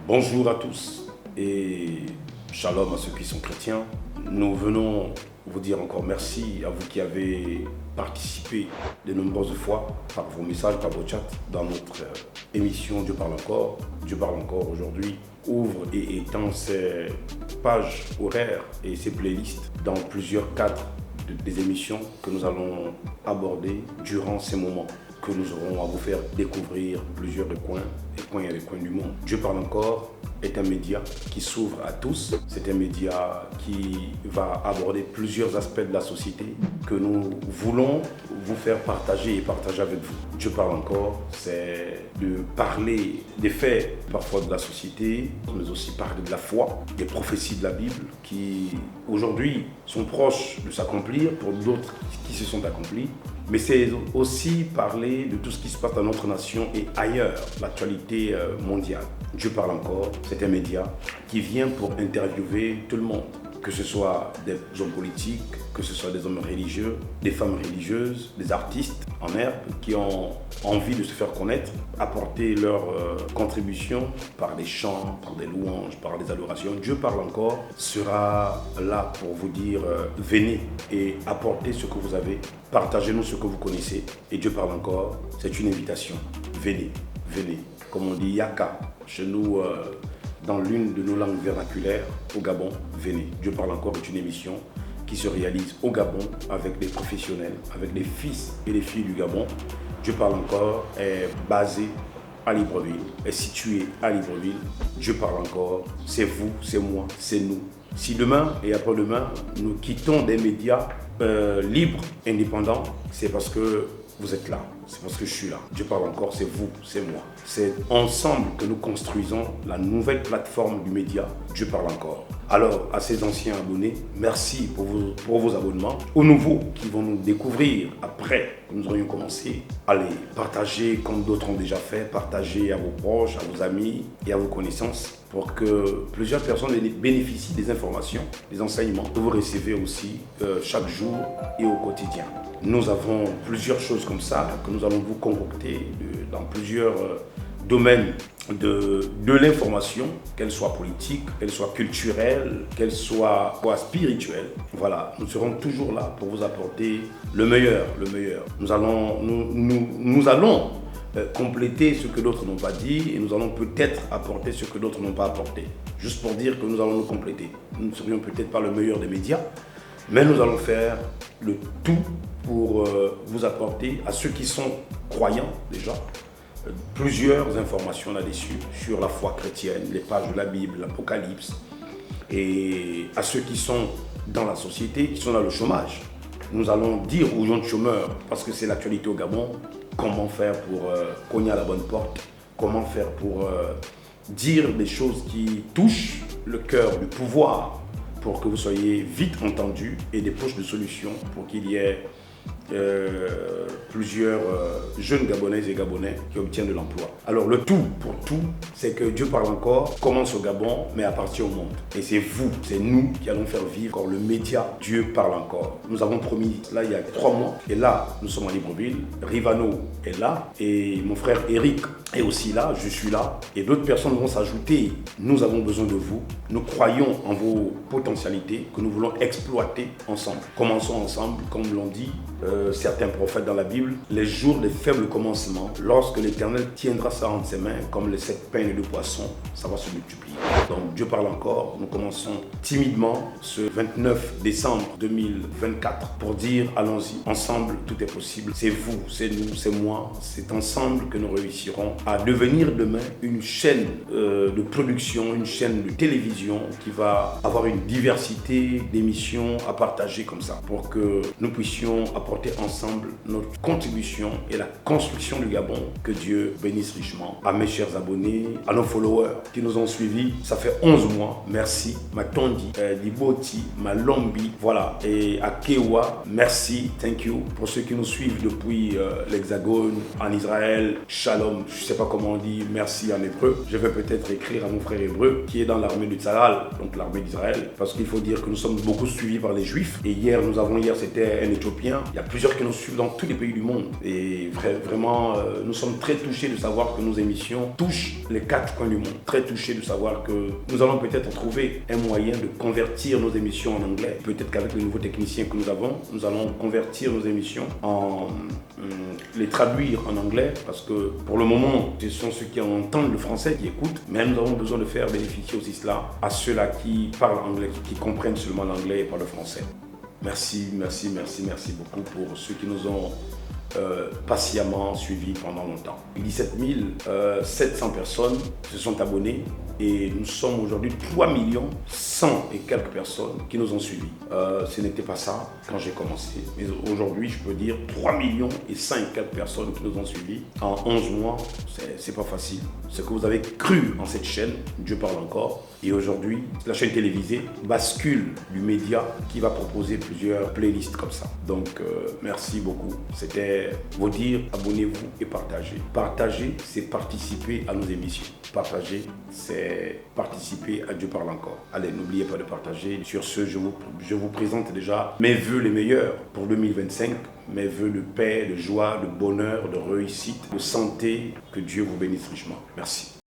Bonjour à tous et shalom à ceux qui sont chrétiens. Nous venons vous dire encore merci à vous qui avez participé de nombreuses fois par vos messages, par vos chats dans notre émission Dieu parle encore. Dieu parle encore aujourd'hui ouvre et étend ses pages horaires et ses playlists dans plusieurs cadres des émissions que nous allons aborder durant ces moments que nous aurons à vous faire découvrir plusieurs coins et des coins du monde. Dieu parle encore est un média qui s'ouvre à tous. C'est un média qui va aborder plusieurs aspects de la société que nous voulons vous faire partager et partager avec vous. Dieu parle encore, c'est de parler des faits parfois de la société, mais aussi parler de la foi, des prophéties de la Bible qui aujourd'hui sont proches de s'accomplir pour d'autres qui se sont accomplis. Mais c'est aussi parler de tout ce qui se passe dans notre nation et ailleurs, l'actualité mondiale. Dieu parle encore, c'est un média qui vient pour interviewer tout le monde, que ce soit des hommes politiques, que ce soit des hommes religieux, des femmes religieuses, des artistes en herbe qui ont envie de se faire connaître, apporter leur contribution par des chants, par des louanges, par des adorations. Dieu parle encore sera là pour vous dire venez et apportez ce que vous avez, partagez-nous ce que vous connaissez. Et Dieu parle encore, c'est une invitation. Venez, venez. Comme on dit Yaka, chez nous, dans l'une de nos langues vernaculaires, au Gabon, venez. Dieu parle encore est une émission qui se réalise au Gabon avec des professionnels, avec les fils et les filles du Gabon. Dieu parle encore est basé à Libreville, est situé à Libreville. Dieu parle encore, c'est vous, c'est moi, c'est nous. Si demain et après-demain, nous quittons des médias libres, indépendants, c'est parce que vous êtes là, c'est parce que je suis là. Dieu parle encore, c'est vous, c'est moi. C'est ensemble que nous construisons la nouvelle plateforme du média Dieu parle encore. Alors, à ces anciens abonnés, merci pour vos abonnements. Aux nouveaux qui vont nous découvrir après que nous aurions commencé, allez, partagez comme d'autres ont déjà fait, partagez à vos proches, à vos amis et à vos connaissances pour que plusieurs personnes bénéficient des informations, des enseignements que vous recevez aussi chaque jour et au quotidien. Nous avons plusieurs choses comme ça que nous allons vous concocter dans plusieurs domaines de l'information, qu'elle soit politique, qu'elle soit culturelle, qu'elle soit spirituelle. Voilà, nous serons toujours là pour vous apporter le meilleur, le meilleur. Nous allons compléter ce que d'autres n'ont pas dit et nous allons peut-être apporter ce que d'autres n'ont pas apporté. Juste pour dire que nous allons nous compléter. Nous ne serions peut-être pas le meilleur des médias, mais nous allons faire le tout pour vous apporter à ceux qui sont croyants déjà plusieurs informations là-dessus sur la foi chrétienne, les pages de la Bible, l'Apocalypse, et à ceux qui sont dans la société, qui sont dans le chômage. Nous allons dire aux jeunes chômeurs, parce que c'est l'actualité au Gabon, comment faire pour cogner à la bonne porte, comment faire pour dire des choses qui touchent le cœur du pouvoir pour que vous soyez vite entendus et des poches de solutions pour qu'il y ait plusieurs jeunes Gabonaises et Gabonais qui obtiennent de l'emploi. Alors le tout pour tout, c'est que Dieu parle encore, commence au Gabon, mais appartient au monde. Et c'est vous, c'est nous qui allons faire vivre encore le média Dieu parle encore. Nous avons promis, là il y a 3 mois, et là nous sommes à Libreville, Rivano est là, et mon frère Eric est aussi là, je suis là, et d'autres personnes vont s'ajouter. Nous avons besoin de vous, nous croyons en vos potentialités que nous voulons exploiter ensemble. Commençons ensemble, comme l'ont dit certains prophètes dans la Bible, les jours des faibles commencements, lorsque l'Éternel tiendra ça entre ses mains, comme les 7 pains et 2 poissons, ça va se multiplier. Donc Dieu parle encore, nous commençons timidement ce 29 décembre 2024 pour dire allons-y, ensemble tout est possible. C'est vous, c'est nous, c'est moi, c'est ensemble que nous réussirons à devenir demain une chaîne de production, une chaîne de télévision qui va avoir une diversité d'émissions à partager comme ça pour que nous puissions apporter ensemble notre contribution et la construction du Gabon. Que Dieu bénisse richement. À mes chers abonnés, à nos followers qui nous ont suivis, ça fait 11 mois. Merci. Matondi, Diboti, Malombi, voilà. Et à Kewa, merci, thank you. Pour ceux qui nous suivent depuis l'Hexagone, en Israël, Shalom, je ne sais pas comment on dit merci en hébreu. Je vais peut-être écrire à mon frère hébreu qui est dans l'armée du Tzahal, donc l'armée d'Israël, parce qu'il faut dire que nous sommes beaucoup suivis par les Juifs. Et hier c'était un Éthiopien. Il y a plusieurs qui nous suivent dans tous les pays du monde. Et vraiment, nous sommes très touchés de savoir que nos émissions touchent les 4 coins du monde. Très touchés de savoir que nous allons peut-être trouver un moyen de convertir nos émissions en anglais. Peut-être qu'avec les nouveaux techniciens que nous avons, nous allons convertir nos émissions les traduire en anglais, parce que pour le moment, ce sont ceux qui entendent le français qui écoutent, mais nous avons besoin de faire bénéficier aussi cela à ceux-là qui parlent anglais, qui comprennent seulement l'anglais et pas le français. Merci beaucoup pour ceux qui nous ont patiemment suivis pendant longtemps. 17 700 personnes se sont abonnées et nous sommes aujourd'hui 3 100 et quelques personnes qui nous ont suivis. Ce n'était pas ça quand j'ai commencé, mais aujourd'hui je peux dire 3 et 100 et quelques personnes qui nous ont suivis en 11 mois. C'est pas facile. Ce que vous avez cru en cette chaîne, Dieu parle encore, et aujourd'hui la chaîne télévisée bascule du média qui va proposer plusieurs playlists comme ça. Donc merci beaucoup. C'était vous dire abonnez-vous et partagez. Partager, c'est participer à nos émissions. Partager, c'est participer à Dieu parle encore. Allez, n'oubliez pas de partager. Sur ce, je vous présente déjà mes vœux les meilleurs pour 2025. Mes vœux de paix, de joie, de bonheur, de réussite, de santé. Que Dieu vous bénisse richement. Merci.